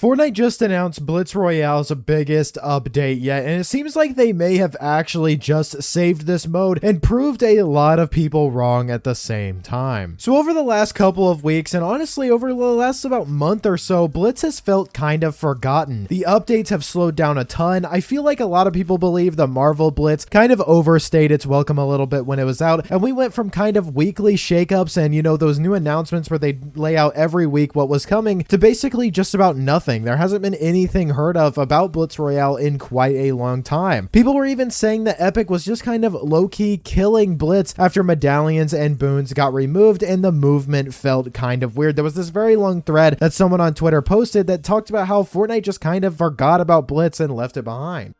Fortnite just announced Blitz Royale's biggest update yet, and it seems like they may have actually just saved this mode and proved a lot of people wrong at the same time. So over the last couple of weeks, and honestly over the last about month or so, Blitz has felt kind of forgotten. The updates have slowed down a ton. I feel like a lot of people believe the Marvel Blitz kind of overstayed its welcome a little bit when it was out, and we went from kind of weekly shakeups and, those new announcements where they lay out every week what was coming to basically just about nothing. There hasn't been anything heard of about Blitz Royale in quite a long time. People were even saying that Epic was just kind of low-key killing Blitz after medallions and boons got removed and the movement felt kind of weird. There was this very long thread that someone on Twitter posted that talked about how Fortnite just kind of forgot about Blitz and left it behind.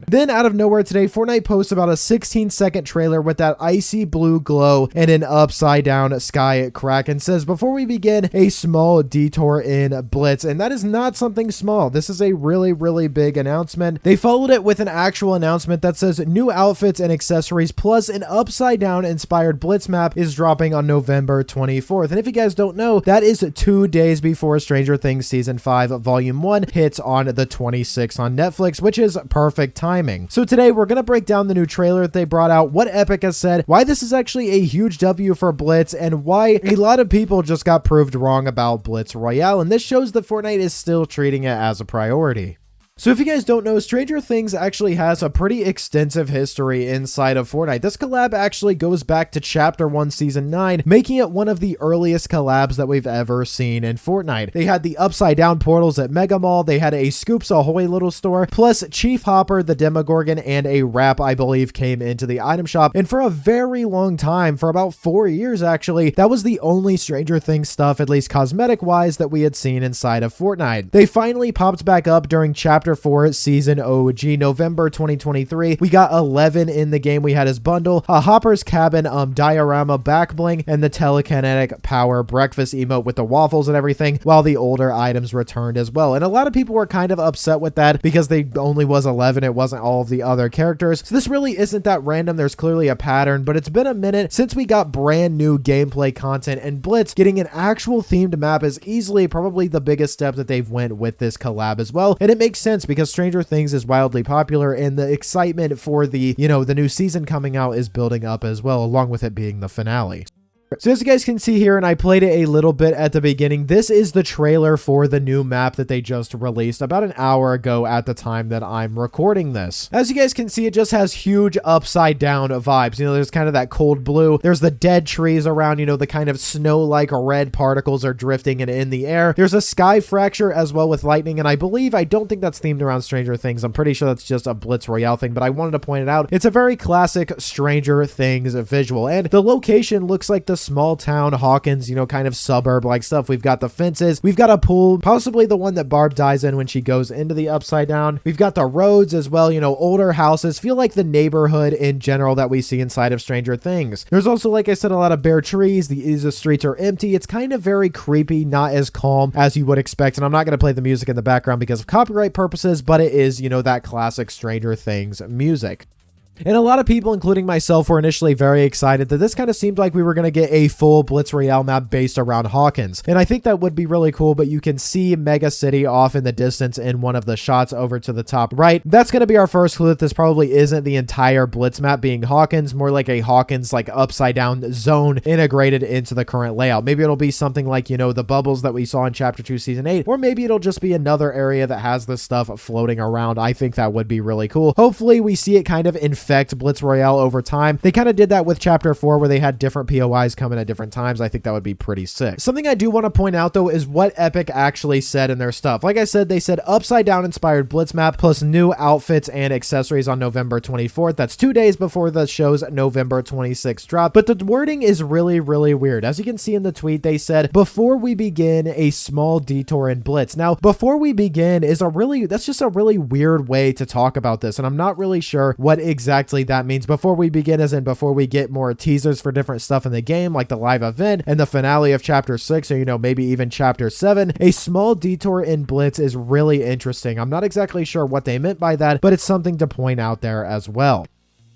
Then out of nowhere today, Fortnite posts about a 16-second trailer with that icy blue glow and an upside down sky crack and says, before we begin, a small detour in Blitz. And that is not something small. This is a really, really big announcement. They followed it with an actual announcement that says new outfits and accessories plus an upside down inspired Blitz map is dropping on November 24th. And if you guys don't know, that is 2 days before Stranger Things Season 5 Volume 1 hits on the 26th on Netflix, which is perfect timing. So today we're going to break down the new trailer that they brought out, what Epic has said, why this is actually a huge W for Blitz, and why a lot of people just got proved wrong about Blitz Royale. And this shows that Fortnite is still treating it as a priority. So if you guys don't know, Stranger Things actually has a pretty extensive history inside of Fortnite. This collab actually goes back to Chapter 1 Season 9, making it one of the earliest collabs that we've ever seen in Fortnite. They had the upside down portals at Mega Mall, they had a Scoops Ahoy little store, plus Chief Hopper, the Demogorgon, and a rap, I believe, came into the item shop. And for a very long time, for about 4 years actually, that was the only Stranger Things stuff, at least cosmetic-wise, that we had seen inside of Fortnite. They finally popped back up during Chapter 4 Season OG, November 2023. We got 11 in the game. We had his bundle, a Hopper's Cabin diorama back bling, and the telekinetic power breakfast emote with the waffles and everything, while the older items returned as well. And a lot of people were kind of upset with that because they only was 11. It wasn't all of the other characters. So this really isn't that random. There's clearly a pattern, but it's been a minute since we got brand new gameplay content, and Blitz getting an actual themed map is easily probably the biggest step that they've went with this collab as well. And it makes sense because Stranger Things is wildly popular and the excitement for the new season coming out is building up as well, along with it being the finale. So as you guys can see here, and I played it a little bit at the beginning, this is the trailer for the new map that they just released about an hour ago at the time that I'm recording this. As you guys can see, it just has huge upside down vibes. There's kind of that cold blue. There's the dead trees around, the kind of snow-like red particles are drifting and in the air. There's a sky fracture as well with lightning, and I don't think that's themed around Stranger Things. I'm pretty sure that's just a Blitz Royale thing, but I wanted to point it out. It's a very classic Stranger Things visual, and the location looks like the small town Hawkins, kind of suburb like stuff. We've got the fences, we've got a pool, possibly the one that Barb dies in when she goes into the upside down. We've got the roads as well, older houses, feel like the neighborhood in general that we see inside of Stranger Things. There's also, like I said, a lot of bare trees. The streets are empty. It's kind of very creepy, not as calm as you would expect. And I'm not going to play the music in the background because of copyright purposes, but it is, that classic Stranger Things music. And a lot of people, including myself, were initially very excited that this kind of seemed like we were going to get a full Blitz Royale map based around Hawkins. And I think that would be really cool, but you can see Mega City off in the distance in one of the shots over to the top right. That's going to be our first clue that this probably isn't the entire Blitz map being Hawkins, more like a Hawkins like upside down zone integrated into the current layout. Maybe it'll be something like, the bubbles that we saw in Chapter 2 Season 8, or maybe it'll just be another area that has this stuff floating around. I think that would be really cool. Hopefully we see it kind of infect Blitz Royale over time. They kind of did that with Chapter 4 where they had different POIs come in at different times. I think that would be pretty sick. Something I do want to point out though is what Epic actually said in their stuff. Like I said, they said upside down inspired Blitz map plus new outfits and accessories on November 24th. That's 2 days before the show's November 26th drop. But the wording is really, really weird. As you can see in the tweet, they said, before we begin, a small detour in Blitz. Now, before we begin that's just a really weird way to talk about this. And I'm not really sure what exactly that means. Before we begin as in before we get more teasers for different stuff in the game, like the live event and the finale of Chapter 6, or maybe even Chapter 7. A small detour in Blitz is really interesting. I'm not exactly sure what they meant by that, but it's something to point out there as well.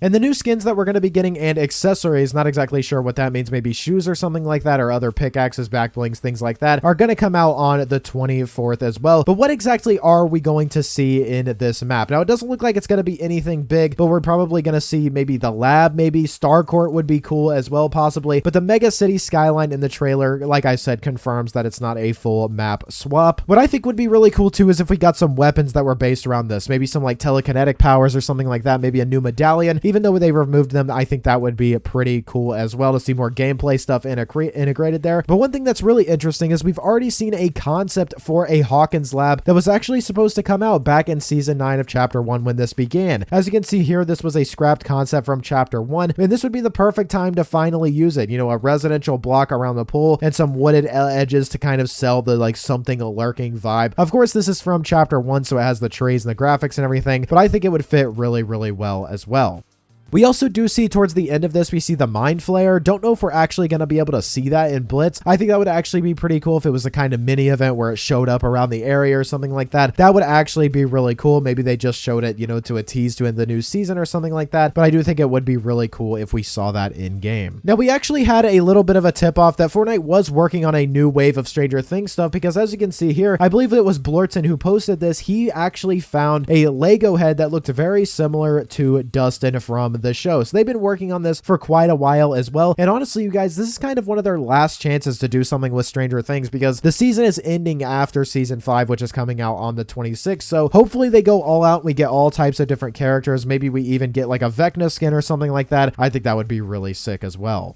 And the new skins that we're going to be getting and accessories, not exactly sure what that means, maybe shoes or something like that, or other pickaxes, back blings, things like that, are going to come out on the 24th as well. But what exactly are we going to see in this map? Now, it doesn't look like it's going to be anything big, but we're probably going to see maybe the lab, maybe Starcourt would be cool as well, possibly. But the mega city skyline in the trailer, like I said, confirms that it's not a full map swap. What I think would be really cool too is if we got some weapons that were based around this, maybe some like telekinetic powers or something like that, maybe a new medallion. Even though they removed them, I think that would be pretty cool as well to see more gameplay stuff integrated there. But one thing that's really interesting is we've already seen a concept for a Hawkins lab that was actually supposed to come out back in season 9 of chapter 1 when this began. As you can see here, this was a scrapped concept from chapter 1, and this would be the perfect time to finally use it. You know, a residential block around the pool and some wooded edges to kind of sell the like something lurking vibe. Of course, this is from chapter 1, so it has the trees and the graphics and everything, but I think it would fit really, really well as well. We also do see towards the end of this, we see the Mind Flayer. Don't know if we're actually going to be able to see that in Blitz. I think that would actually be pretty cool if it was a kind of mini event where it showed up around the area or something like that. That would actually be really cool. Maybe they just showed it, you know, to a tease to end the new season or something like that. But I do think it would be really cool if we saw that in game. Now, we actually had a little bit of a tip off that Fortnite was working on a new wave of Stranger Things stuff, because as you can see here, I believe it was Blurton who posted this. He actually found a Lego head that looked very similar to Dustin from the show. So they've been working on this for quite a while as well. And honestly, you guys, this is kind of one of their last chances to do something with Stranger Things, because the season is ending after season 5, which is coming out on the 26th. So hopefully they go all out and we get all types of different characters. Maybe we even get like a Vecna skin or something like that. I think that would be really sick as well.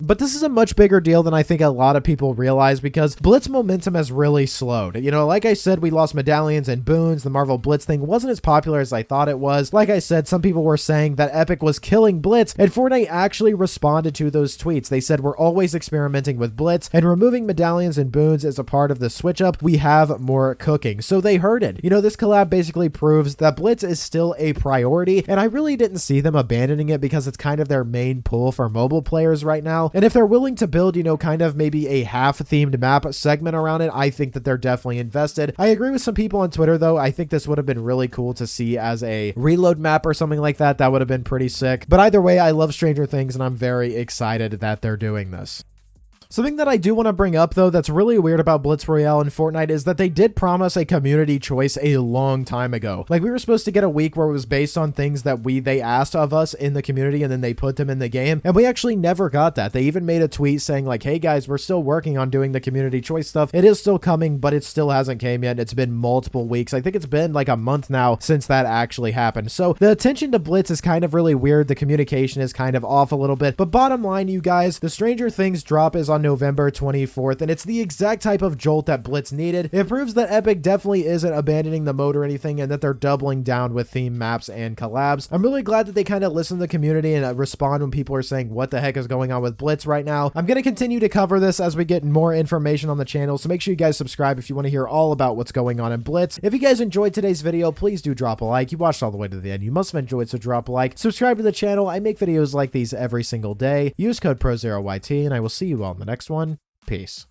But this is a much bigger deal than I think a lot of people realize, because Blitz momentum has really slowed. You know, like I said, we lost medallions and boons. The Marvel Blitz thing wasn't as popular as I thought it was. Like I said, some people were saying that Epic was killing Blitz, and Fortnite actually responded to those tweets. They said, we're always experimenting with Blitz, and removing medallions and boons is a part of the switch up. We have more cooking. So they heard it. You know, this collab basically proves that Blitz is still a priority, and I really didn't see them abandoning it, because it's kind of their main pull for mobile players right now. And if they're willing to build, you know, kind of maybe a half-themed map segment around it, I think that they're definitely invested. I agree with some people on Twitter, though. I think this would have been really cool to see as a reload map or something like that. That would have been pretty sick. But either way, I love Stranger Things, and I'm very excited that they're doing this. Something that I do want to bring up, though, that's really weird about Blitz Royale and Fortnite is that they did promise a community choice a long time ago. Like, we were supposed to get a week where it was based on things that they asked of us in the community, and then they put them in the game, and we actually never got that. They even made a tweet saying like, hey guys, we're still working on doing the community choice stuff. It is still coming, but it still hasn't came yet. It's been multiple weeks. I think it's been like a month now since that actually happened. So the attention to Blitz is kind of really weird. The communication is kind of off a little bit, but bottom line, you guys, the Stranger Things drop is on November 24th, and it's the exact type of jolt that Blitz needed. It proves that Epic definitely isn't abandoning the mode or anything, and that they're doubling down with theme maps and collabs. I'm really glad that they kind of listen to the community and respond when people are saying what the heck is going on with Blitz right now. I'm going to continue to cover this as we get more information on the channel, so make sure you guys subscribe if you want to hear all about what's going on in Blitz. If you guys enjoyed today's video, please do drop a like. You watched all the way to the end. You must have enjoyed, so drop a like. Subscribe to the channel. I make videos like these every single day. Use code PROZEROYT, and I will see you all in the next one. Peace.